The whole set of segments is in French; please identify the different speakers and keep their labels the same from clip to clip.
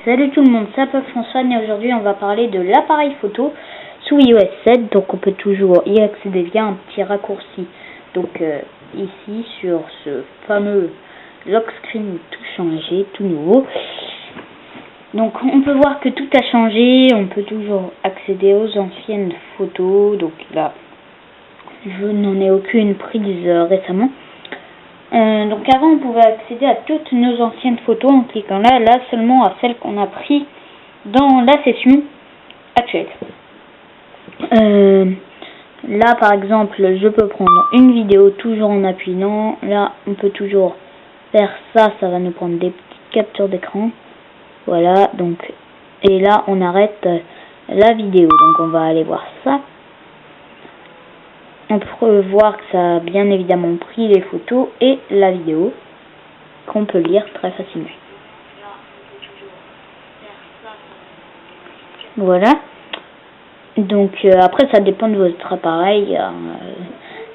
Speaker 1: Salut tout le monde, c'est Pop François et aujourd'hui on va parler de l'appareil photo sous iOS 7. Donc on peut toujours y accéder via un petit raccourci. Donc ici sur ce fameux lock screen tout changé, tout nouveau. Donc on peut voir que tout a changé, on peut toujours accéder aux anciennes photos. Donc là je n'en ai aucune prise récemment. Donc avant on pouvait accéder à toutes nos anciennes photos en cliquant là seulement à celles qu'on a prises dans la session actuelle. Là par exemple je peux prendre une vidéo toujours en appuyant, là on peut toujours faire ça, ça va nous prendre des petites captures d'écran, voilà, donc et là on arrête la vidéo, donc on va aller voir ça. On peut voir que ça a bien évidemment pris les photos et la vidéo qu'on peut lire très facilement. Voilà. Donc après ça dépend de votre appareil.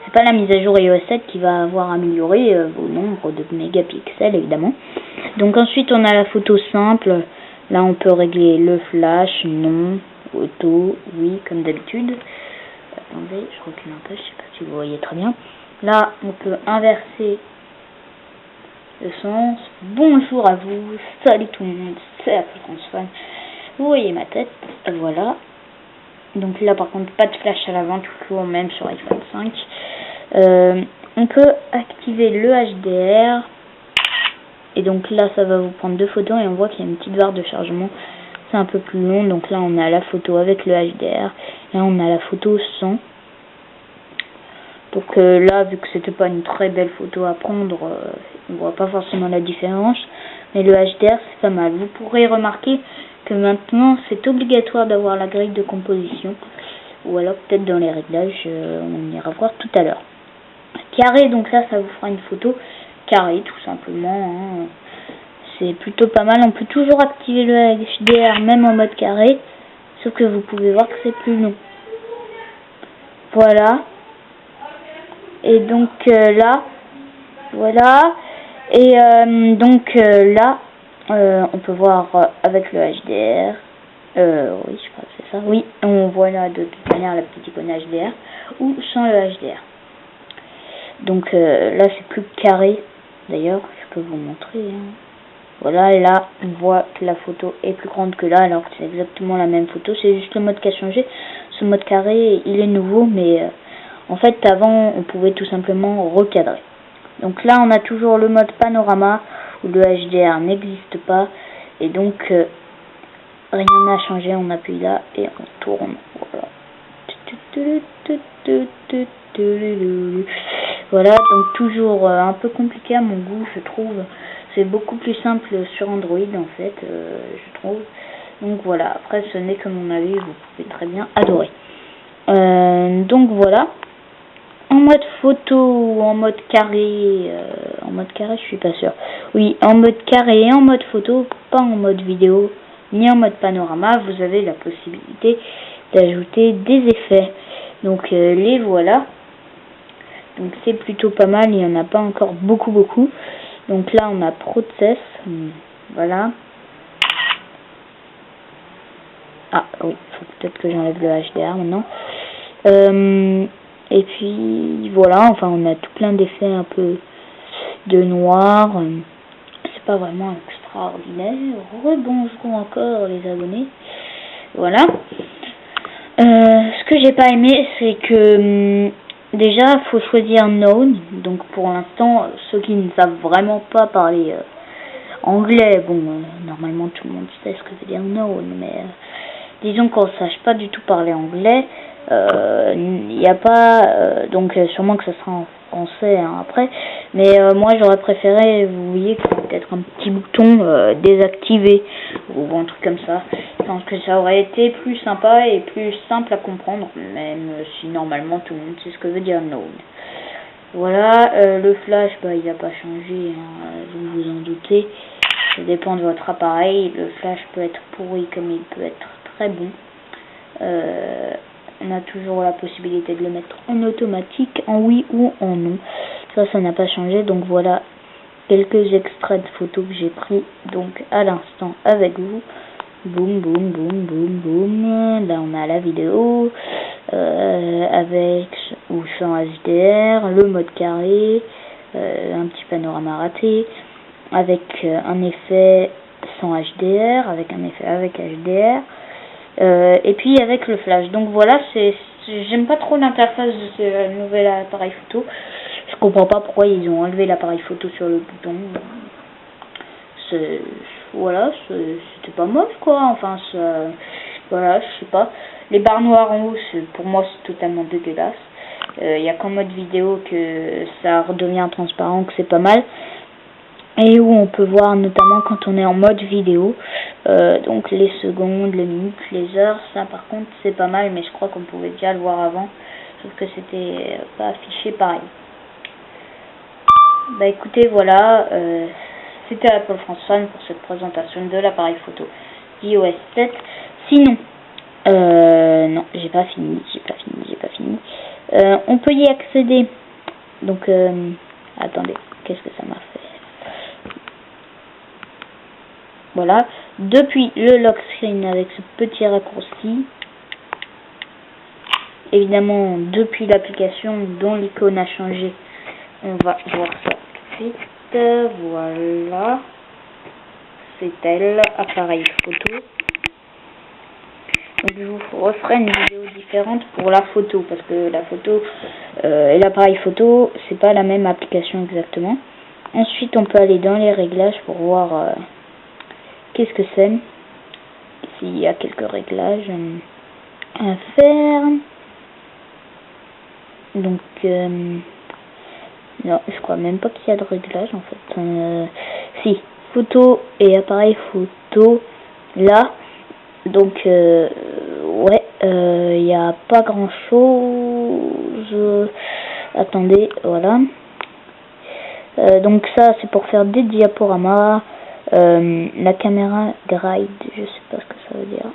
Speaker 1: C'est pas la mise à jour iOS 7 qui va avoir amélioré vos nombres de mégapixels évidemment. Donc ensuite on a la photo simple. Là on peut régler le flash, non, auto, oui comme d'habitude. Attendez, je recule un peu, je sais pas si vous voyez très bien. Là, on peut inverser le sens. Bonjour à vous, salut tout le monde, c'est François. Vous voyez ma tête, voilà. Donc là, par contre, pas de flash à l'avant, toujours même sur iPhone 5. On peut activer le HDR. Et donc là, ça va vous prendre deux photos et on voit qu'il y a une petite barre de chargement. C'est un peu plus long, donc là on a la photo avec le HDR, là on a la photo sans. Donc là, vu que c'était pas une très belle photo à prendre, on voit pas forcément la différence, mais le HDR c'est pas mal. Vous pourrez remarquer que maintenant c'est obligatoire d'avoir la grille de composition, ou alors peut-être dans les réglages, on ira voir tout à l'heure. Carré, donc là ça vous fera une photo carrée tout simplement, hein. C'est plutôt pas mal, on peut toujours activer le HDR même en mode carré, sauf que vous pouvez voir que c'est plus long. Voilà. Et donc là, voilà. Et donc là, on peut voir avec le HDR. Oui, je crois que c'est ça. Oui, on voit là de toute manière la petite icône HDR ou sans le HDR. Donc là, c'est plus carré. D'ailleurs, je peux vous montrer, hein. Voilà, là, on voit que la photo est plus grande que là, alors que c'est exactement la même photo. C'est juste le mode qui a changé. Ce mode carré, il est nouveau, mais en fait, avant, on pouvait tout simplement recadrer. Donc là, on a toujours le mode panorama, où le HDR n'existe pas. Et donc, rien n'a changé. On appuie là et on tourne. Voilà. Voilà, donc toujours un peu compliqué à mon goût, je trouve. C'est beaucoup plus simple sur Android en fait, je trouve. Donc voilà, après ce n'est que mon avis, vous pouvez très bien adorer. Donc voilà. En mode photo ou en mode carré, je suis pas sûre. Oui, en mode carré et en mode photo, pas en mode vidéo, ni en mode panorama, vous avez la possibilité d'ajouter des effets. Donc les voilà. Donc c'est plutôt pas mal, il n'y en a pas encore beaucoup. Donc là on a Process, voilà. Ah oui, faut peut-être que j'enlève le HDR maintenant. Et puis voilà, enfin on a tout plein d'effets un peu de noir. C'est pas vraiment extraordinaire. Rebonjour encore les abonnés. Voilà. Ce que j'ai pas aimé, c'est que déjà, il faut choisir Known. Donc pour l'instant, ceux qui ne savent vraiment pas parler anglais, bon, normalement tout le monde sait ce que veut dire Known, mais disons qu'on ne sache pas du tout parler anglais, il n'y a pas, donc sûrement que ça sera en français hein, après, mais moi j'aurais préféré, vous voyez, peut-être un petit bouton désactivé, ou un truc comme ça. Je pense que ça aurait été plus sympa et plus simple à comprendre, même si normalement tout le monde sait ce que veut dire Node. Voilà, le flash, il n'a pas changé, hein, vous vous en doutez. Ça dépend de votre appareil. Le flash peut être pourri comme il peut être très bon. On a toujours la possibilité de le mettre en automatique, en oui ou en non. Ça n'a pas changé. Donc voilà quelques extraits de photos que j'ai pris donc à l'instant avec vous. Boum, boum, boum, boum, boum. Là, on a la vidéo avec ou sans HDR, le mode carré, un petit panorama raté, avec un effet sans HDR, avec un effet avec HDR, et puis avec le flash. Donc voilà, j'aime pas trop l'interface de ce nouvel appareil photo. Je comprends pas pourquoi ils ont enlevé l'appareil photo sur le bouton. Voilà, c'était pas moche quoi, enfin voilà, je sais pas. Les barres noires en haut, pour moi c'est totalement dégueulasse. Il y a qu'en mode vidéo que ça redevient transparent, que c'est pas mal. Et où on peut voir notamment quand on est en mode vidéo, donc les secondes, les minutes, les heures, ça par contre c'est pas mal, mais je crois qu'on pouvait déjà le voir avant, sauf que c'était pas affiché pareil. Bah écoutez, voilà, c'était Apple France Fan pour cette présentation de l'appareil photo iOS 7. Sinon, non, j'ai pas fini. On peut y accéder. Donc, attendez, qu'est-ce que ça m'a fait? Voilà, depuis le lock screen avec ce petit raccourci. Évidemment, depuis l'application dont l'icône a changé, on va voir ça tout de suite. Voilà, c'est elle, appareil photo. Donc je vous referai une vidéo différente pour la photo, parce que la photo et l'appareil photo, c'est pas la même application exactement. Ensuite, on peut aller dans les réglages pour voir qu'est-ce que c'est. S'il y a quelques réglages à faire. Donc, non, je crois même pas qu'il y a de réglage en fait. Si, photo et appareil photo, là. Donc, ouais, il n'y a pas grand chose. Attendez, voilà. Donc ça, c'est pour faire des diaporamas. La caméra guide, je sais pas ce que ça veut dire.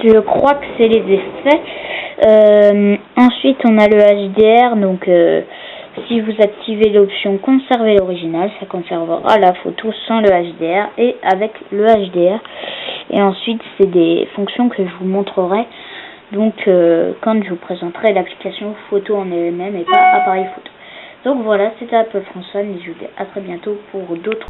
Speaker 1: Je crois que c'est les effets. Ensuite, on a le HDR. Donc, si vous activez l'option conserver l'original, ça conservera la photo sans le HDR et avec le HDR. Et ensuite, c'est des fonctions que je vous montrerai. Donc, quand je vous présenterai l'application photo en elle-même et pas appareil photo. Donc voilà, c'était Apple France Fan et je vous dis à très bientôt pour d'autres